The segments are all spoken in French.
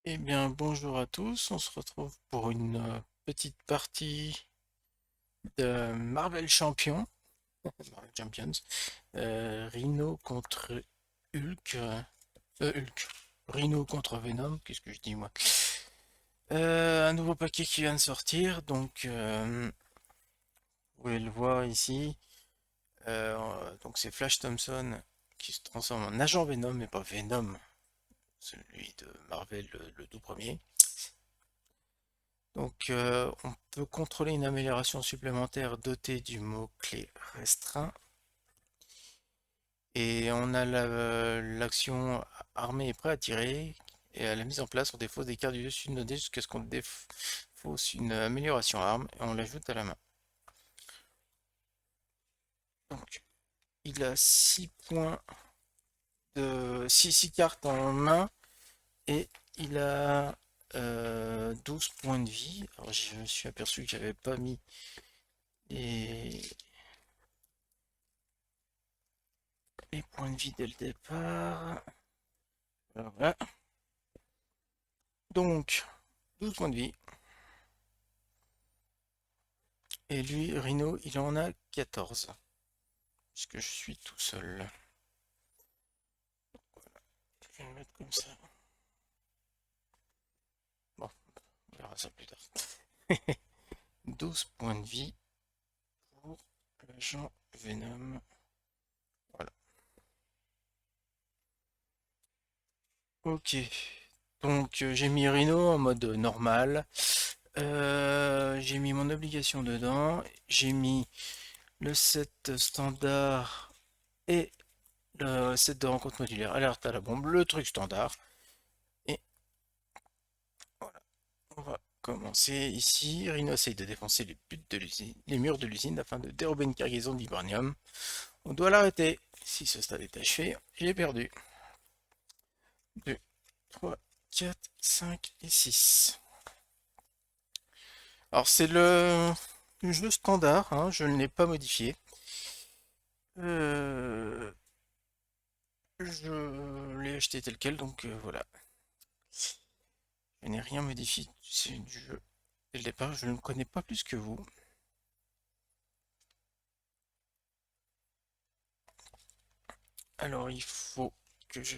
Eh bien, bonjour à tous. On se retrouve pour une petite partie de Marvel Champion, Marvel Champions. Rhino contre Hulk. Hulk. Rhino contre Venom. Qu'est-ce que je dis moi? Un nouveau paquet qui vient de sortir. Donc, vous pouvez le voir ici. Donc, c'est Flash Thompson qui se transforme en agent Venom, mais pas Venom, celui de Marvel, le tout premier. Donc, on peut contrôler une amélioration supplémentaire dotée du mot-clé restreint. Et on a l'action armée est prêt à tirer. Et à la mise en place, on défausse des cartes du dessus de nos dés jusqu'à ce qu'on défausse une amélioration arme et on l'ajoute à la main. Donc, il a 6 points de 6 cartes en main et il a 12 points de vie. Alors, je me suis aperçu que j'avais pas mis les les points de vie dès le départ. Alors voilà. Donc, 12 points de vie. Et lui, Rhino, il en a 14. Puisque je suis tout seul. Je vais le mettre comme ça. Bon, on verra ça plus tard. 12 points de vie pour l'agent Venom. Voilà. Ok. Donc, j'ai mis Rhino en mode normal. J'ai mis mon obligation dedans. J'ai mis le set standard et le set de rencontre modulaire. Alerte à la bombe, le truc standard. Et voilà, on va commencer ici. Rhino essaye de défoncer les murs de l'usine afin de dérober une cargaison de vibranium. On doit l'arrêter. Si ce stade est achevé, j'ai perdu. 2, 3, 4, 5 et 6. Alors c'est le jeu standard, hein, je ne l'ai pas modifié. Euh, je l'ai acheté tel quel, donc voilà. Je n'ai rien modifié du jeu dès le départ, je ne le connais pas plus que vous. Alors il faut que je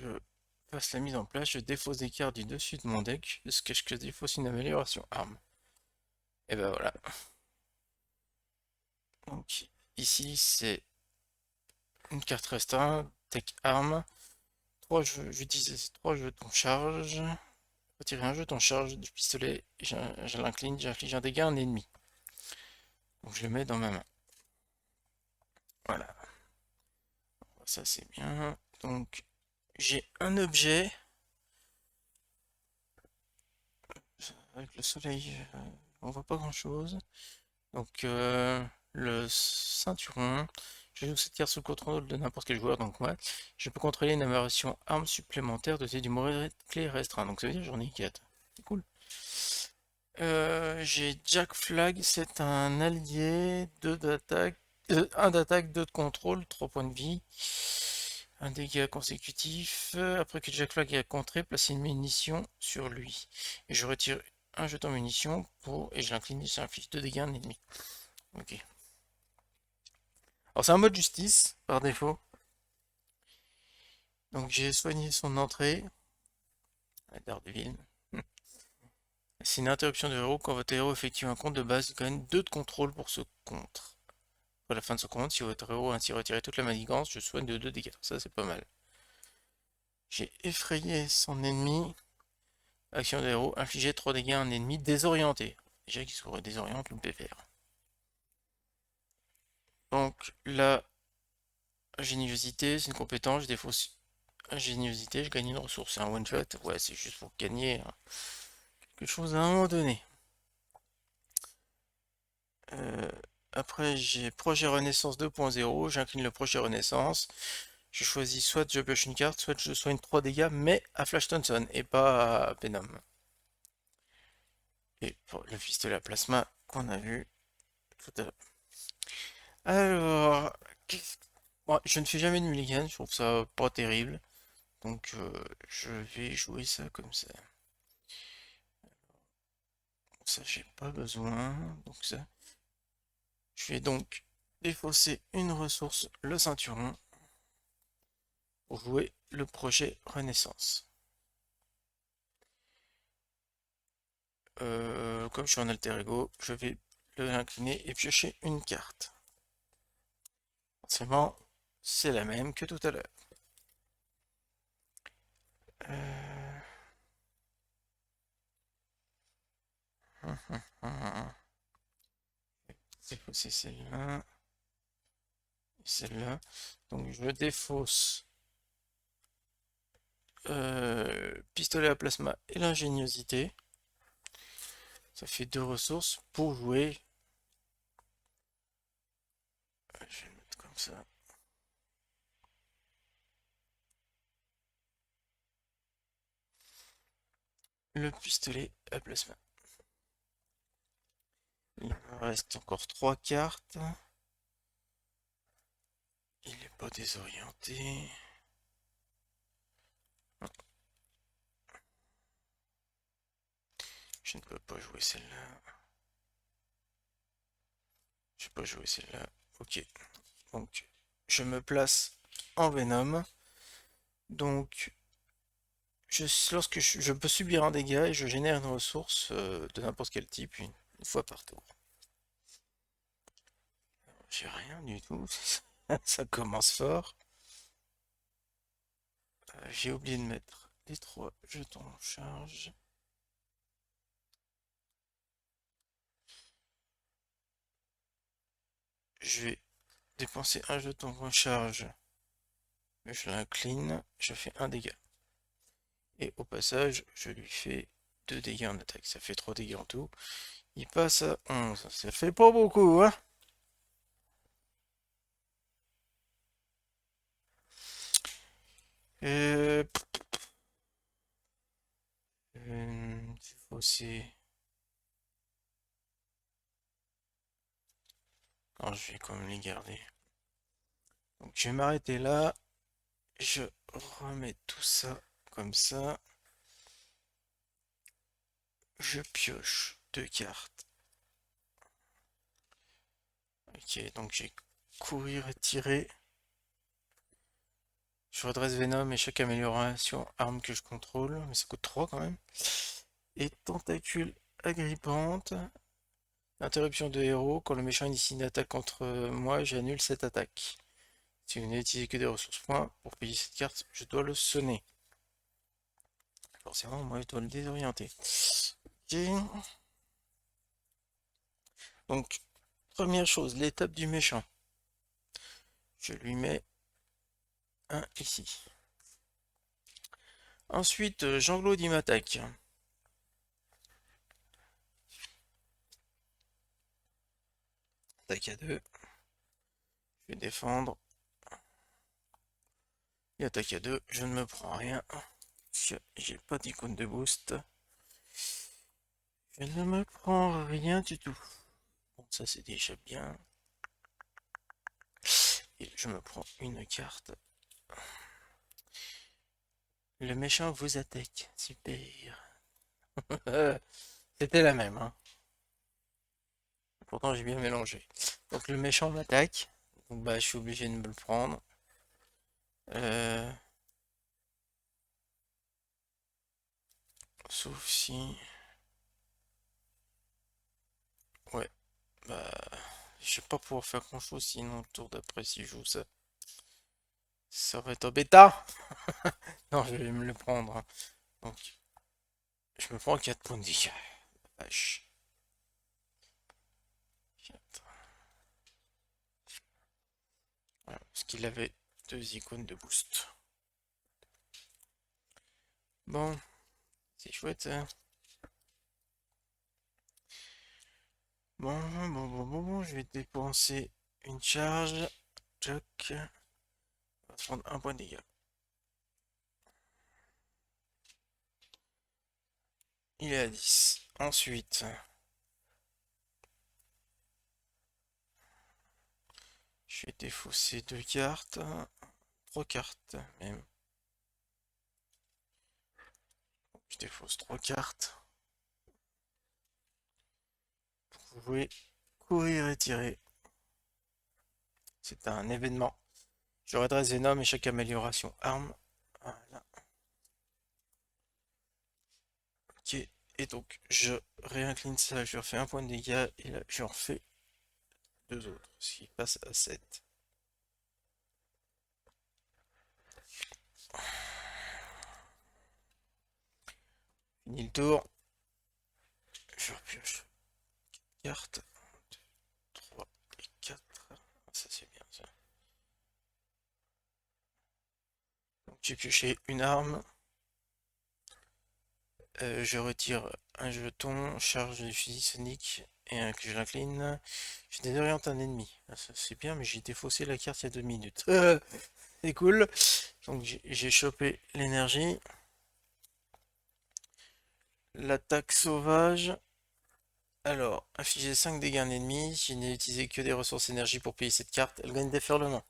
fasse la mise en place, je défausse des cartes du dessus de mon deck, jusqu'à ce que je défausse une amélioration arme. Et ben voilà. Donc ici c'est une carte restreinte, deck arme. J'utilise 3 jetons charge. Retirer un jeton charge du pistolet, je l'incline, j'inflige un dégât à un ennemi. Donc je le mets dans ma main. Voilà, ça c'est bien. Donc j'ai un objet. Avec le soleil, on voit pas grand chose. Donc le ceinturon. Je joue cette carte sous le contrôle de n'importe quel joueur, donc moi, je peux contrôler une amélioration arme supplémentaire de du mot clé restreint. Donc ça veut dire que j'en ai 4. C'est cool. J'ai Jack Flag, c'est un allié, 2 d'attaque, 1 d'attaque, 2 de contrôle, 3 points de vie, un dégât consécutif. Après que Jack Flag ait contré, placez une munition sur lui. Et je retire un jeton munition et je l'incline et j'inflige 2 dégâts à un ennemi. Ok. Alors c'est un mode justice, par défaut. Donc j'ai soigné son entrée. La Daredevil. C'est une interruption de héros. Quand votre héros effectue un compte de base, il gagne 2 de contrôle pour ce contre. À la fin de son compte, si votre héros a ainsi retiré toute la manigance, je soigne de 2 dégâts. Ça, c'est pas mal. J'ai effrayé son ennemi. Action de héros, infliger 3 dégâts à un ennemi désorienté. Déjà qu'il serait désorienté, le pépère. Donc, la ingéniosité, c'est une compétence. Je défausse ingéniosité, je gagne une ressource. C'est un one shot. Ouais, c'est juste pour gagner quelque chose à un moment donné. Euh, Après, j'ai projet Renaissance 2.0. J'incline le projet Renaissance. Je choisis soit je pioche une carte, soit je soigne 3 dégâts, mais à Flash Thompson et pas à Venom. Et pour le pistolet à plasma qu'on a vu tout à l'heure. Alors, bon, je ne fais jamais de mulligan, je trouve ça pas terrible. Donc je vais jouer ça comme ça. ça j'ai pas besoin. Donc ça, je vais donc défausser une ressource, le ceinturon, pour jouer le projet Renaissance. Comme je suis en alter ego, je vais l'incliner et piocher une carte. Forcément, c'est la même que tout à l'heure. Défausser celle-là et celle-là. Donc je défausse pistolet à plasma et l'ingéniosité. Ça fait deux ressources pour jouer. Je vais le mettre comme ça. Le pistolet à plasma. Il me reste encore trois cartes. Il n'est pas désorienté. Je ne peux pas jouer celle-là. Je peux pas jouer celle-là. Ok. Donc, je me place en Venom. Donc, lorsque je peux subir un dégât et je génère une ressource de n'importe quel type une fois par tour. J'ai rien du tout. Ça commence fort. J'ai oublié de mettre les trois jetons en charge. Je vais dépenser un jeton en charge. Je l'incline. Je fais un dégât. Et au passage, je lui fais 2 dégâts en attaque. Ça fait 3 dégâts en tout. Il passe à 11. Ça fait pas beaucoup, hein? Euh... Défausser. Alors, je vais quand même les garder. Donc, je vais m'arrêter là. Je remets tout ça comme ça. Je pioche deux cartes. Ok, donc j'ai courir et tirer. Je redresse Venom et chaque amélioration arme que je contrôle, mais ça coûte 3 quand même. Et tentacule agrippante. Interruption de héros. Quand le méchant initie une attaque contre moi, j'annule cette attaque. Si vous n'utilisez que des ressources points, pour payer cette carte, je dois le sonner. Forcément, moi je dois le désorienter. Ok. Donc, première chose, l'étape du méchant. Je lui mets un ici. Ensuite, Jean-Claude il m'attaque. Attaque à 2. Je vais défendre. Il attaque à 2. Je ne me prends rien. J'ai pas d'icône de boost. Je ne me prends rien du tout. Bon, ça c'est déjà bien. Et je me prends une carte. Le méchant vous attaque. Super. C'était la même, hein. Pourtant j'ai bien mélangé. Donc le méchant m'attaque. Donc bah je suis obligé de me le prendre. Euh... Sauf si... Ouais. Bah... Je vais pas pouvoir faire grand chose sinon le tour d'après si je joue ça. Ça va être bêta. Non, je vais me le prendre, hein. Donc, je me prends 4 points de dégâts. Vache. 4. Voilà, parce qu'il avait 2 icônes de boost. Bon, c'est chouette, hein. Bon, je vais dépenser une charge. Choc. On va prendre un point de dégâts. Il est à 10. Ensuite, je vais défausser 2 cartes. 3 cartes même. Je défausse 3 cartes. vous pouvez courir et tirer. C'est un événement. Je redresse Venom et chaque amélioration arme. Voilà. Ok. Et donc, je réincline ça, je refais un point de dégâts, et là, je refais deux autres, ce qui passe à 7. Fini le tour. Je repioche carte. 3 et 4. Ça, c'est bien ça. Donc, j'ai pioché une arme. Je retire un jeton, charge du fusil sonique et un que je l'incline. Je désoriente un ennemi. Ah, ça c'est bien, mais j'ai défaussé la carte il y a 2 minutes. C'est cool. Donc j'ai chopé l'énergie. L'attaque sauvage. Alors, infliger 5 dégâts à un ennemi. Si je n'ai utilisé que des ressources énergie pour payer cette carte, elle gagne déferlement.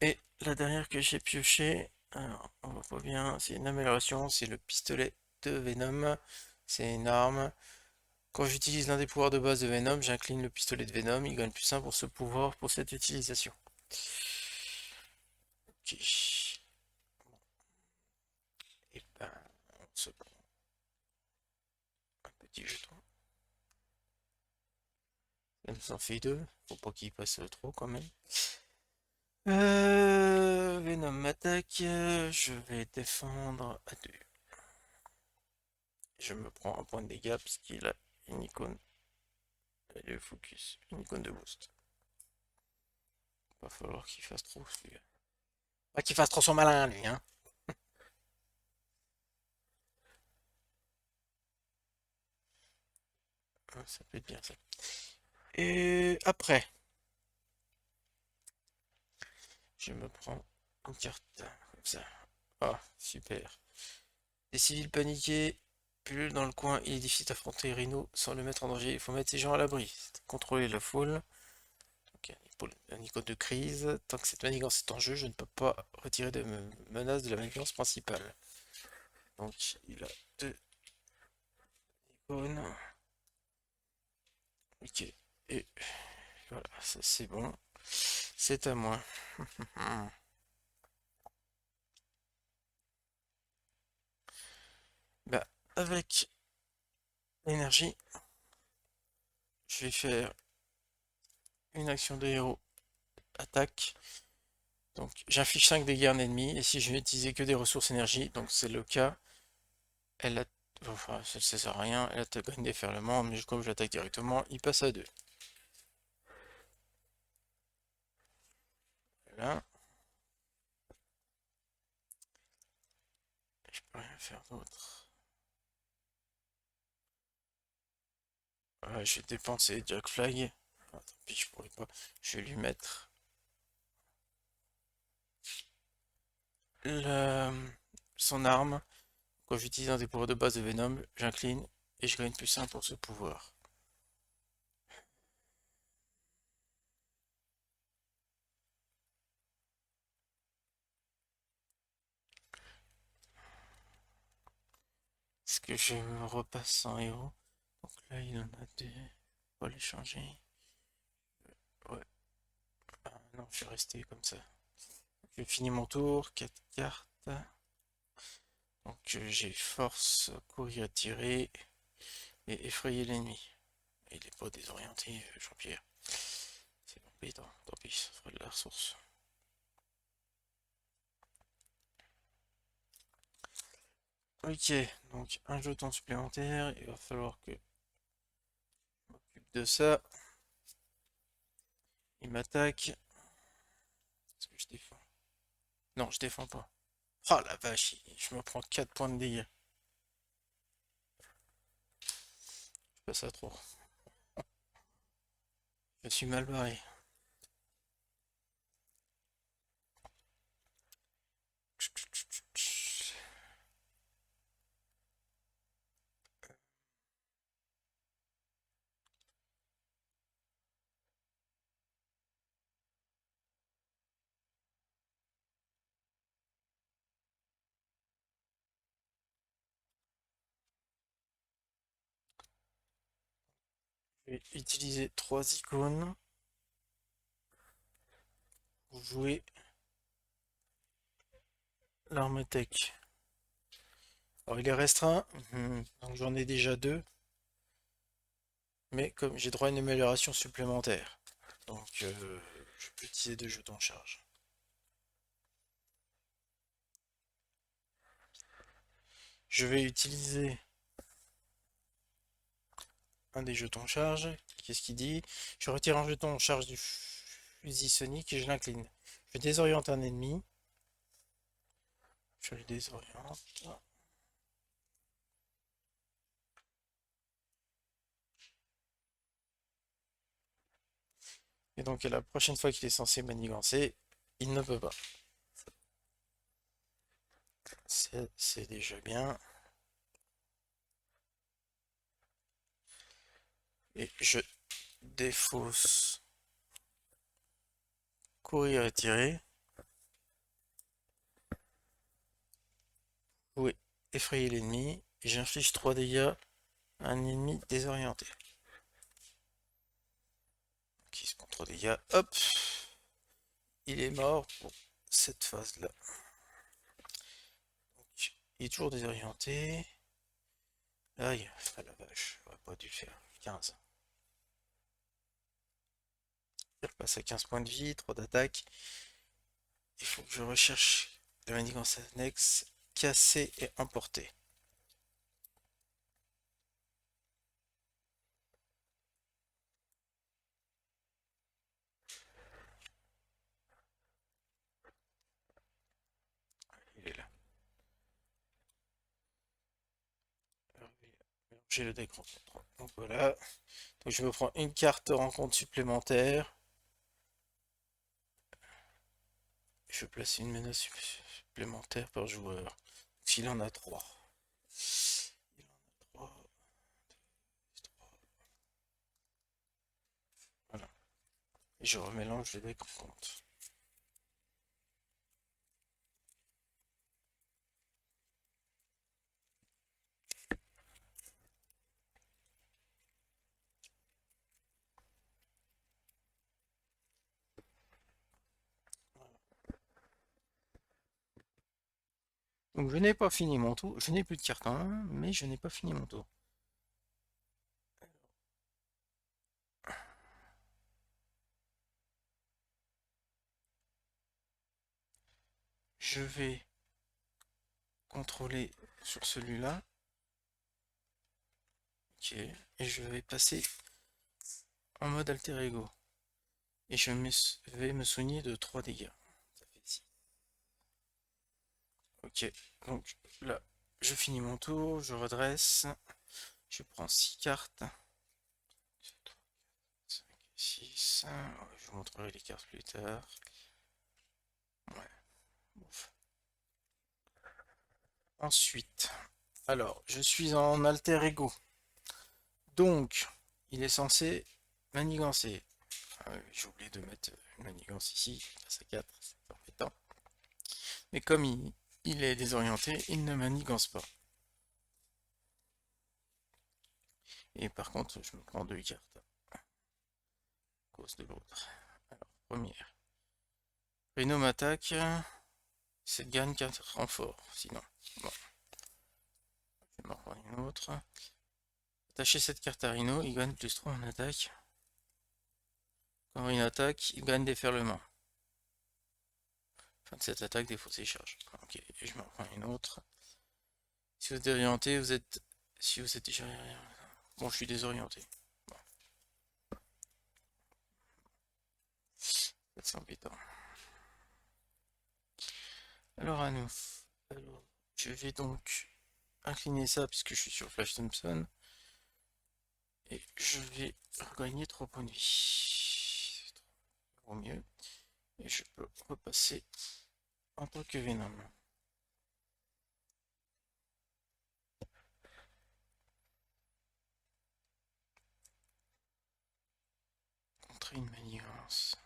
Et la dernière que j'ai pioché, alors on voit pas bien, c'est une amélioration, c'est le pistolet de Venom. C'est une arme. Quand j'utilise l'un des pouvoirs de base de Venom, j'incline le pistolet de Venom, il gagne plus 1 pour ce pouvoir pour cette utilisation. Ok. Et ben, on se prend un petit jeton. Ça nous en fait 2. Faut pas qu'il passe trop quand même. Venom m'attaque. Je vais défendre à 2. Je me prends un point de dégâts parce qu'il a une icône. Le focus. Une icône de boost. Va falloir qu'il fasse trop celui-là. Pas qu'il fasse trop son malin lui, hein. Ça peut être bien ça. Et après, je me prends une carte comme ça. Ah, super. Des civils paniqués pullulent dans le coin. Il est difficile d'affronter Rhino sans le mettre en danger. Il faut mettre ces gens à l'abri. Contrôler la foule. Ok, un icône de crise. Tant que cette manigance est en jeu, je ne peux pas retirer de menace de la manigance principale. Donc, il a 2 icônes. Ok. Et voilà, ça c'est bon. C'est à moi. Bah, avec l'énergie, je vais faire une action de héros attaque. Donc j'inflige 5 dégâts à un ennemi, et si je n'utilisais que des ressources énergie, donc c'est le cas, elle a... Enfin, ça ne sert à rien, elle attaque un déferlement, mais comme je l'attaque directement, il passe à 2. Voilà. Je peux rien faire d'autre. Je vais dépenser Jack Flag. Ah, tant pis, je pourrais pas. Je vais lui mettre le... son arme. Quand j'utilise un des pouvoirs de base de Venom, j'incline et je gagne plus 1 pour ce pouvoir. Est-ce que je me repasse en héros? Donc là, il en a 2. On va les changer. Ouais. Ah, non, je vais rester comme ça. Je finis mon tour. 4 cartes. Donc j'ai force, courir, tirer et effrayer l'ennemi. Il est pas désorienté, Jean-Pierre. C'est embêtant. Tant pis, ça fera de la ressource. Ok, donc un jeton supplémentaire. Il va falloir que je m'occupe de ça. Il m'attaque. Est-ce que je défends? Non, je défends pas. Oh la vache, je me prends 4 points de dégâts. Je passe à 3. Je suis mal barré. Je vais utiliser 3 icônes pour jouer l'arme tech. Alors il est restreint, donc j'en ai déjà 2, mais comme j'ai droit à une amélioration supplémentaire, donc je peux utiliser 2 jetons charge. Je vais utiliser un des jetons charge. Qu'est-ce qu'il dit? Je retire un jeton charge du fusil sonique et je l'incline. Je désoriente un ennemi. Je le désoriente. Et donc la prochaine fois qu'il est censé manigancer, il ne peut pas. C'est déjà bien. Et je défausse courir et tirer. Oui, effrayer l'ennemi. Et j'inflige 3 dégâts à un ennemi désorienté. Qui se prend 3 dégâts. Hop! Il est mort pour cette phase-là. Il est toujours désorienté. Aïe, ah la vache, j'aurais pas dû le faire. 15. Il repasse à 15 points de vie, 3 d'attaque. Il faut que je recherche la manigance annexe, cassée et emportée. Il est là. J'ai le deck rencontre. Donc voilà. Donc je me prends une carte rencontre supplémentaire. Je place une menace supplémentaire par joueur. S'il en a 3. Il en a 3. Voilà. Et je remélange les decks rencontre. Donc je n'ai pas fini mon tour. Je n'ai plus de cartes en main, mais je n'ai pas fini mon tour. Je vais contrôler sur celui-là. Ok. Et je vais passer en mode alter ego. Et je vais me soigner de 3 dégâts. Ça fait 6. Ok. Donc là, je finis mon tour. Je redresse. Je prends 6 cartes. 5 et 6. Je vous montrerai les cartes plus tard. Ouais. Ouf. Ensuite, alors, je suis en alter ego. Donc, il est censé manigancer. Ah oui, j'ai oublié de mettre une manigance ici. Il passe à 4, c'est embêtant. Mais comme il est désorienté, il ne manigance pas. Et par contre, je me prends 2 cartes à cause de l'autre. Alors, première. Rhino m'attaque. C'est gagne 4 renforts. Sinon, bon, je vais m'en prendre une autre. Attacher cette carte à Rhino, il gagne plus 3 en attaque. Quand il attaque, il gagne déferlement. Fin de cette attaque, défausser charge. Ok, et je m'en prends une autre. Si vous êtes désorienté, vous êtes. Si vous êtes déjà. Bon, je suis désorienté. Bon, c'est embêtant. Alors à nous. Alors, je vais donc incliner ça puisque je suis sur Flash Thompson. Et je vais regagner 3 points de vie. Au mieux. Et je peux repasser en tant que Venom. Contrer une manigance.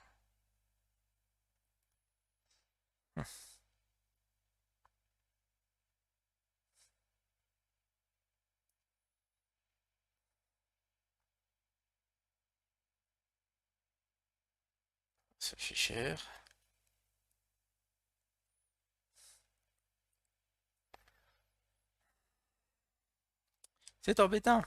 Ça fait cher. C'est embêtant.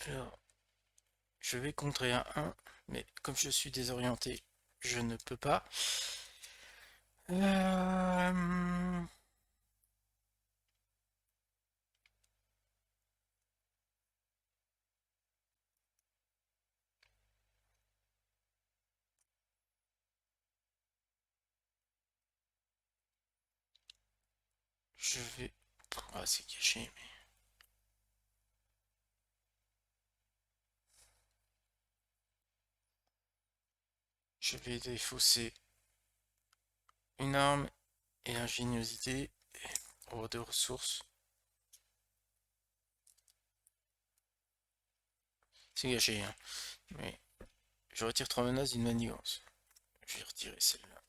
Alors, je vais contrer un 1, mais comme je suis désorienté, je ne peux pas. Euh, Je vais... Ah, c'est caché, mais... Je vais défausser une arme et ingéniosité pour deux ressources. C'est gâché, hein. Mais je retire 3 menaces d'une manigance. Je vais retirer celle-là.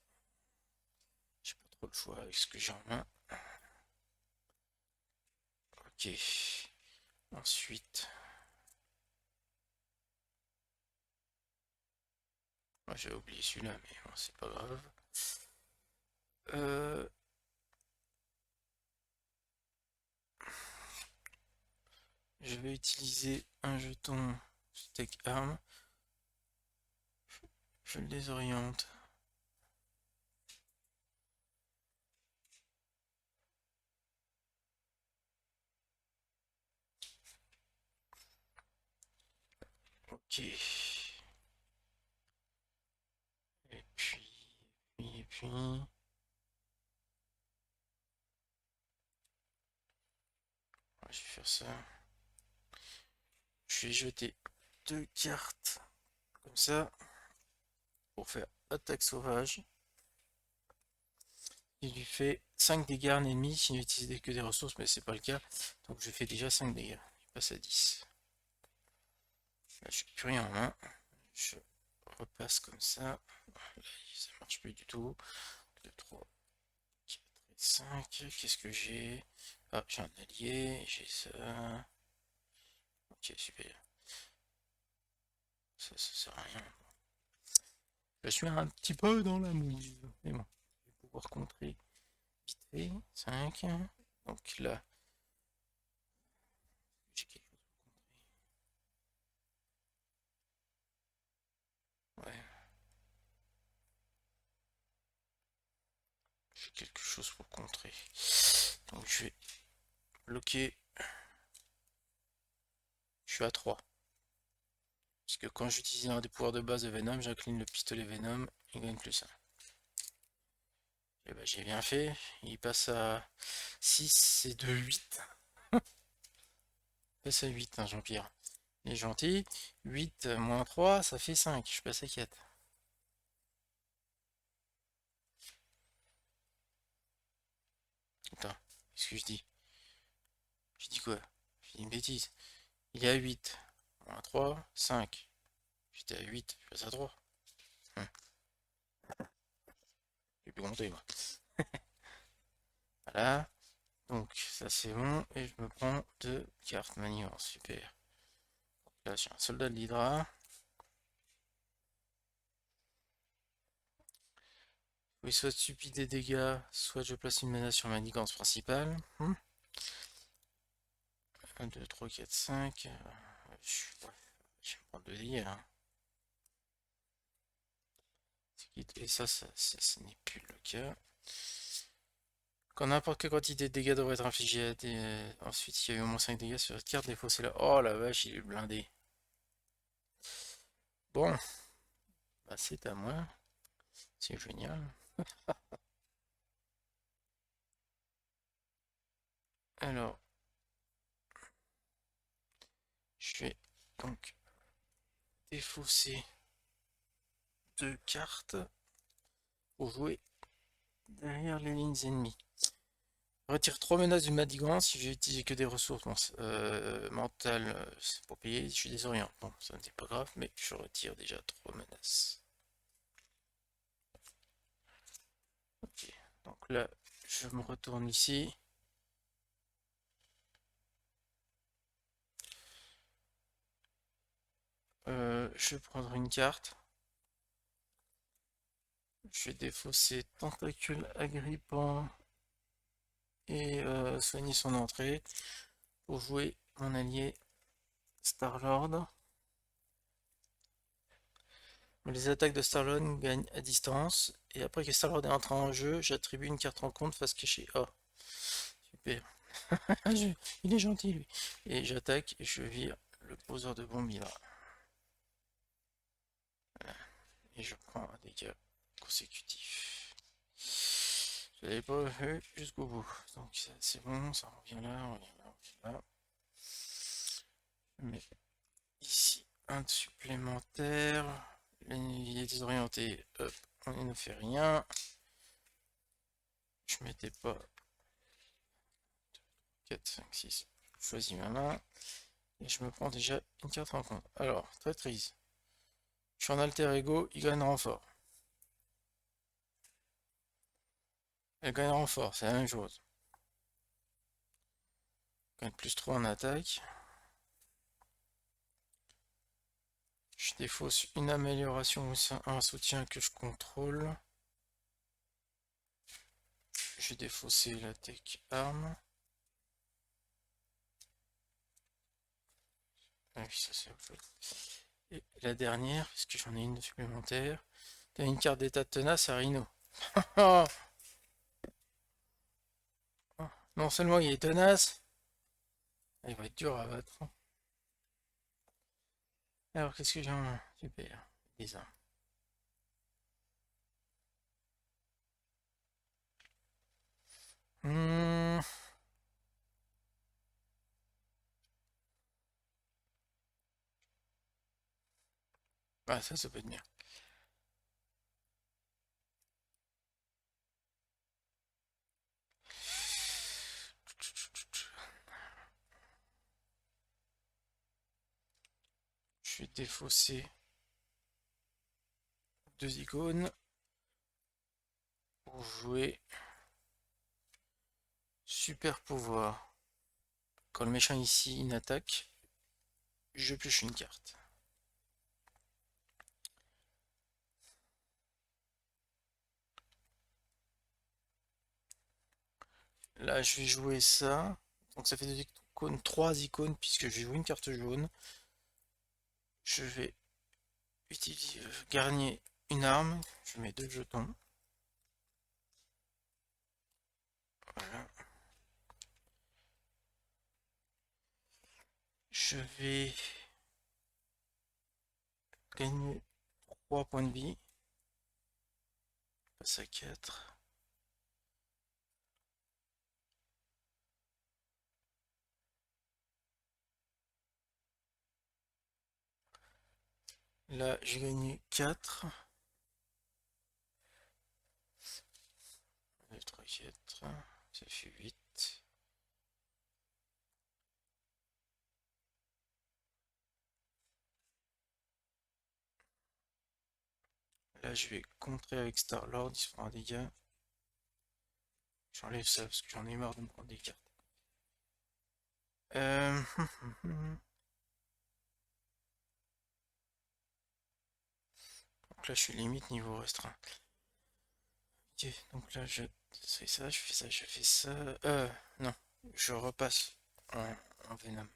J'ai pas trop le choix avec ce que j'ai en main. Ok. Ensuite... Moi j'avais oublié celui-là, mais bon, c'est pas grave. Euh, je vais utiliser un jeton steak arm. Je le désoriente. Ok. Et puis... Je vais faire ça. Je vais jeter deux cartes comme ça pour faire attaque sauvage. Il lui fait 5 dégâts à un ennemi s'il n'utilise que des ressources, mais c'est pas le cas. Donc je fais déjà 5 dégâts. Il passe à 10. Là, je n'ai plus rien en main. Je repasse comme ça. Là, ça marche plus du tout. 2, 3, 4 et 5. Qu'est-ce que j'ai? Ah, j'ai un allié. J'ai ça. Ok, super. Ça sert à rien. Je suis un petit peu dans la mouise. Mais bon, je vais pouvoir contrer vite fait. 5. Donc là, j'ai quelque chose pour contrer. Ouais, j'ai quelque chose pour contrer. Donc je vais bloquer. Je suis à 3. Parce que quand j'utilise un des pouvoirs de base de Venom, j'incline le pistolet Venom, il gagne plus 1. Et bah j'ai bien fait. Il passe à 6 et 2, 8. Il passe à 8, hein, Jean-Pierre. Il est gentil. 8 moins 3, ça fait 5. Je passe à 4. Attends, qu'est-ce que je dis? Je dis quoi? Je dis une bêtise. Il est à 8. Moins 3, 5. J'étais à 8, je passe à 3. Hum, j'ai pu compter, moi. Voilà. Donc, ça c'est bon. Et je me prends 2 cartes manigance. Super. Là, j'ai un soldat de l'Hydra. Oui, soit subit des dégâts, soit je place une menace sur ma manigance principale. 1, 2, 3, 4, 5. Je vais me prendre 2 dégâts, hein. Et ça ce n'est plus le cas. Quand n'importe quelle quantité de dégâts devrait être infligée à des... Ensuite, il y a eu au moins 5 dégâts sur cette carte, défaussée là. Oh la vache, il est blindé. Bon, bah c'est à moi. C'est génial. Alors, je vais donc défausser 2 cartes pour jouer derrière les lignes ennemies. Retire 3 menaces du Madigan si j'ai utilisé que des ressources mentales c'est pour payer, je suis désorienté. Bon, ça n'est pas grave, mais je retire déjà 3 menaces. Ok, donc là, je me retourne ici. je vais prendre une carte. Je vais défausser tentacule agrippant et soigner son entrée pour jouer mon allié Star-Lord. Les attaques de Star-Lord gagnent à distance. Et après que Star-Lord est entré en jeu, j'attribue une carte rencontre face cachée. Oh, super. Il est gentil lui. Et j'attaque et je vire le poseur de bombes là. Et je prends un dégât consécutif. Je l'avais pas vu jusqu'au bout. Donc c'est bon, ça revient là, on revient là, on revient là. Je mets ici un supplémentaire. Il est désorienté, hop, on ne fait rien. Je mettais pas 4, 5, 6. Je choisis ma main. Et je me prends déjà une carte en compte. Alors, traîtrise. Je suis en alter ego, il gagne renfort. Elle gagne renfort, c'est la même chose. Gagne plus 3 en attaque. Je défausse une amélioration ou un soutien que je contrôle. J'ai défaussé la tech arme. Ah oui, ça c'est autre chose. Et la dernière, puisque j'en ai une supplémentaire. T'as une carte d'état de tenace à Rhino. Non seulement il est tenace, il va être dur à battre. Alors qu'est-ce que j'ai en main? Super. Des armes. Hmm. Ah ça peut être bien. Je vais défausser 2 icônes pour jouer super pouvoir. Quand le méchant ici il attaque, je pioche une carte. Là je vais jouer ça. Donc ça fait 2 icônes, 3 icônes puisque je vais jouer une carte jaune. Je vais utiliser garnier une arme. Je mets 2 jetons. Voilà. Je vais gagner 3 points de vie. Passe à 4. Là, j'ai gagné 4. 2, 3, 4. Ça fait 8. Là, je vais contrer avec Star-Lord. Il se prend un dégât. J'enlève ça parce que j'en ai marre de me prendre des cartes. Euh... Donc là, je suis limite niveau restreint. Ok, donc là, je fais ça, je fais ça, je fais ça. Non, je repasse en Venom.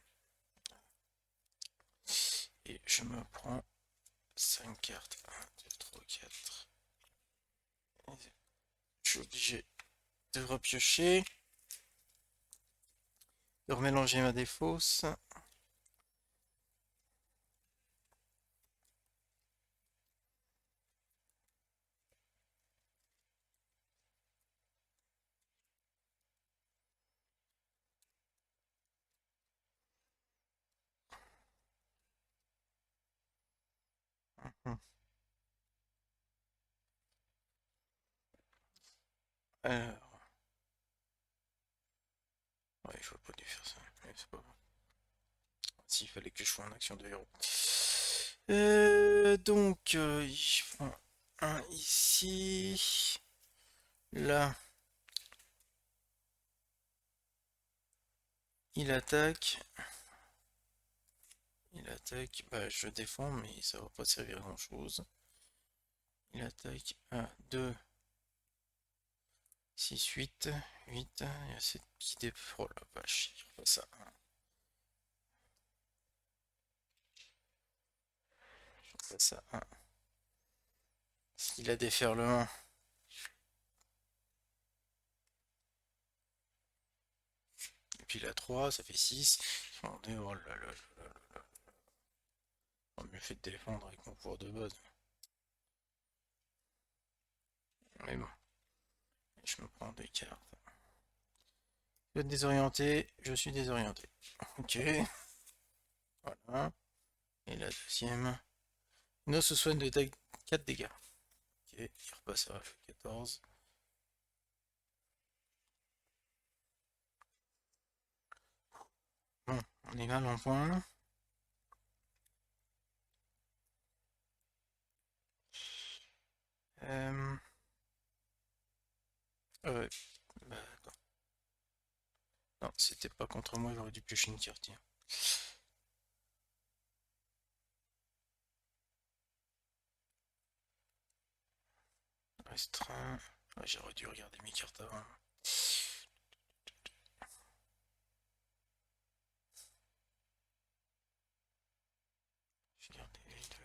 Et je me prends 5 cartes. 1, 2, 3, 4. Je suis obligé de repiocher. De remélanger ma défausse. Mhm. Alors, ouais, je vois pas dû faire ça. Mais c'est pas grave. S'il fallait que je sois en action de héros. Donc, je prends un ici. Là, il attaque. Il attaque, bah je défends, mais ça va pas servir à grand chose. Il attaque 1, 2, 6, 8, 8, il y a 7 qui défend. Oh la vache, il repasse ça. Je repasse ça 1. S'il a déferlement. Et puis la 3, ça fait 6. Oh là là là là là. On me fait défendre avec mon pouvoir de base. Mais bon, je me prends des cartes. Je suis désorienté, je suis désorienté. Ok, voilà. Et la deuxième. Nos se soigne de 4 dégâts. Ok, il repasse à 14. Bon, on est mal en point. Euh... bah, attends. Non, c'était pas contre moi, j'aurais dû piocher une carte. Tiens. Restreint. Ouais, j'aurais dû regarder mes cartes avant. Je vais garder les deux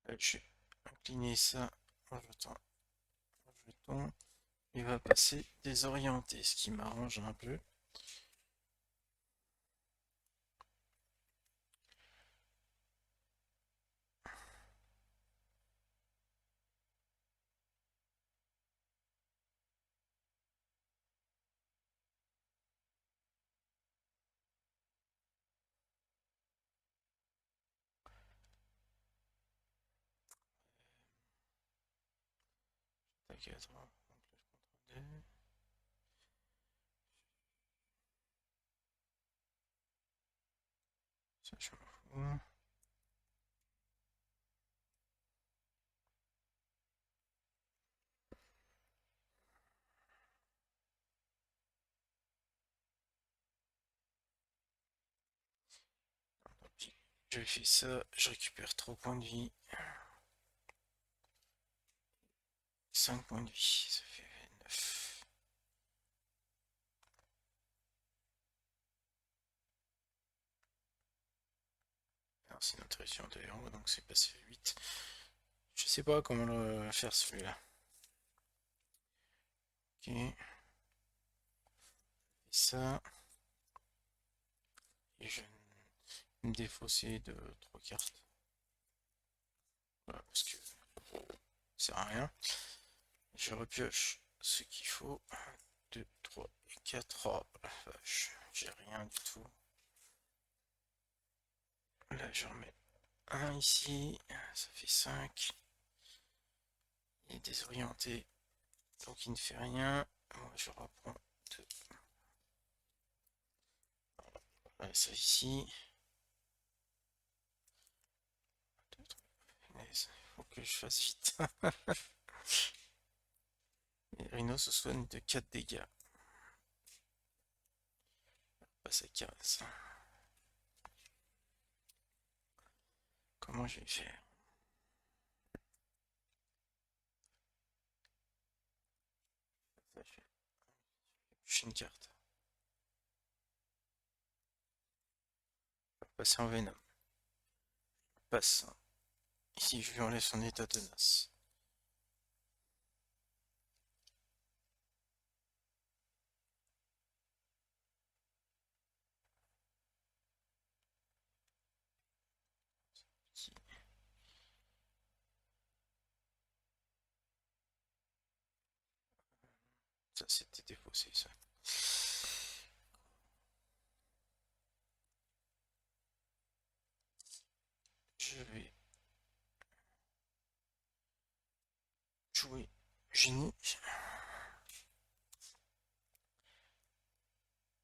là. Je vais incliner ça en jetant un jeton. Il va passer désorienté, ce qui m'arrange un peu. Tac, attends. Donc là, je contrôle. Ça, je m'en fous. Je fais ça, je récupère 3 points de vie. 5 points de vie, ça fait 9. Alors c'est notre région de héros, donc c'est passé à 8. Je sais pas comment le faire celui-là. Ok. Et ça. Et je vais me défausser de 3 cartes. Voilà, parce que ça sert à rien. Je repioche ce qu'il faut. 1, 2, 3 et 4. Oh la vache, j'ai rien du tout. Là je remets 1 ici, ça fait 5. Il est désorienté, donc il ne fait rien. Moi je reprends 2. Voilà, ça ici. Il faut que je fasse vite. Et Rhino se soigne de 4 dégâts. Passe à 15. Comment je vais faire? Je une carte. Passer en Venom. Passe. Ici, je lui enlève son état tenace. Ça, c'était défaussé, ça. Je vais jouer génie.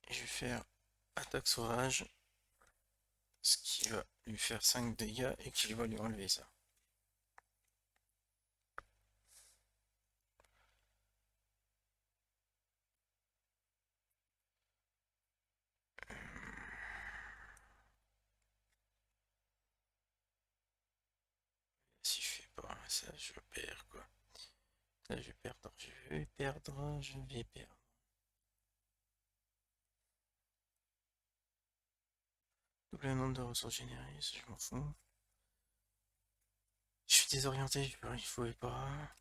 Et je vais faire attaque sauvage. Ce qui va lui faire 5 dégâts et qui va lui enlever ça. Si je fais pas ça, je perds quoi. Ça, je vais perdre, je vais perdre, je vais perdre. Double le nombre de ressources générées, ça je m'en fous. Je suis désorienté, il faut pas.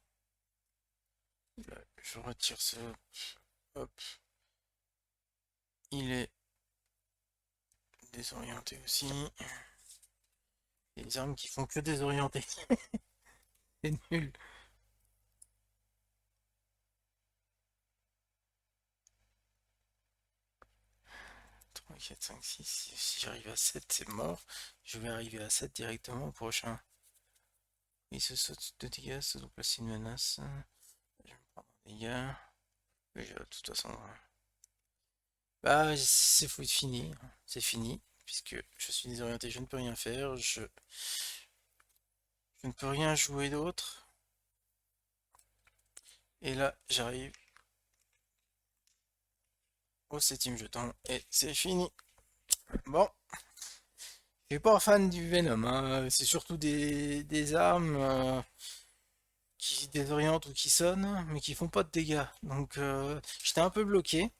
Là, je retire ça. Hop. Il est désorienté aussi. Des armes qui font que désorienter. C'est nul. 3, 4, 5, 6. Si j'arrive à 7, c'est mort. Je vais arriver à 7 directement au prochain. Il se saute de dégâts, ça doit placer une menace. Je vais me prendre un dégât. De toute façon. Bah, c'est fini. C'est fini. Puisque je suis désorienté, je ne peux rien faire. Je ne peux rien jouer d'autre. Et là, j'arrive au 7ème jeton. Et c'est fini. Bon. Je suis pas fan du Venom, hein. C'est surtout des armes qui désorientent ou qui sonnent, mais qui font pas de dégâts. Donc j'étais un peu bloqué.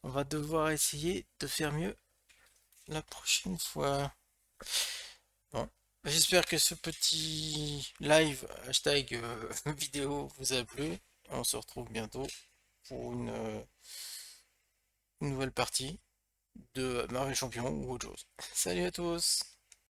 On va devoir essayer de faire mieux la prochaine fois. Bon, j'espère que ce petit live hashtag vidéo vous a plu. On se retrouve bientôt pour une nouvelle partie de Marvel Champion ou autre chose. Salut à tous!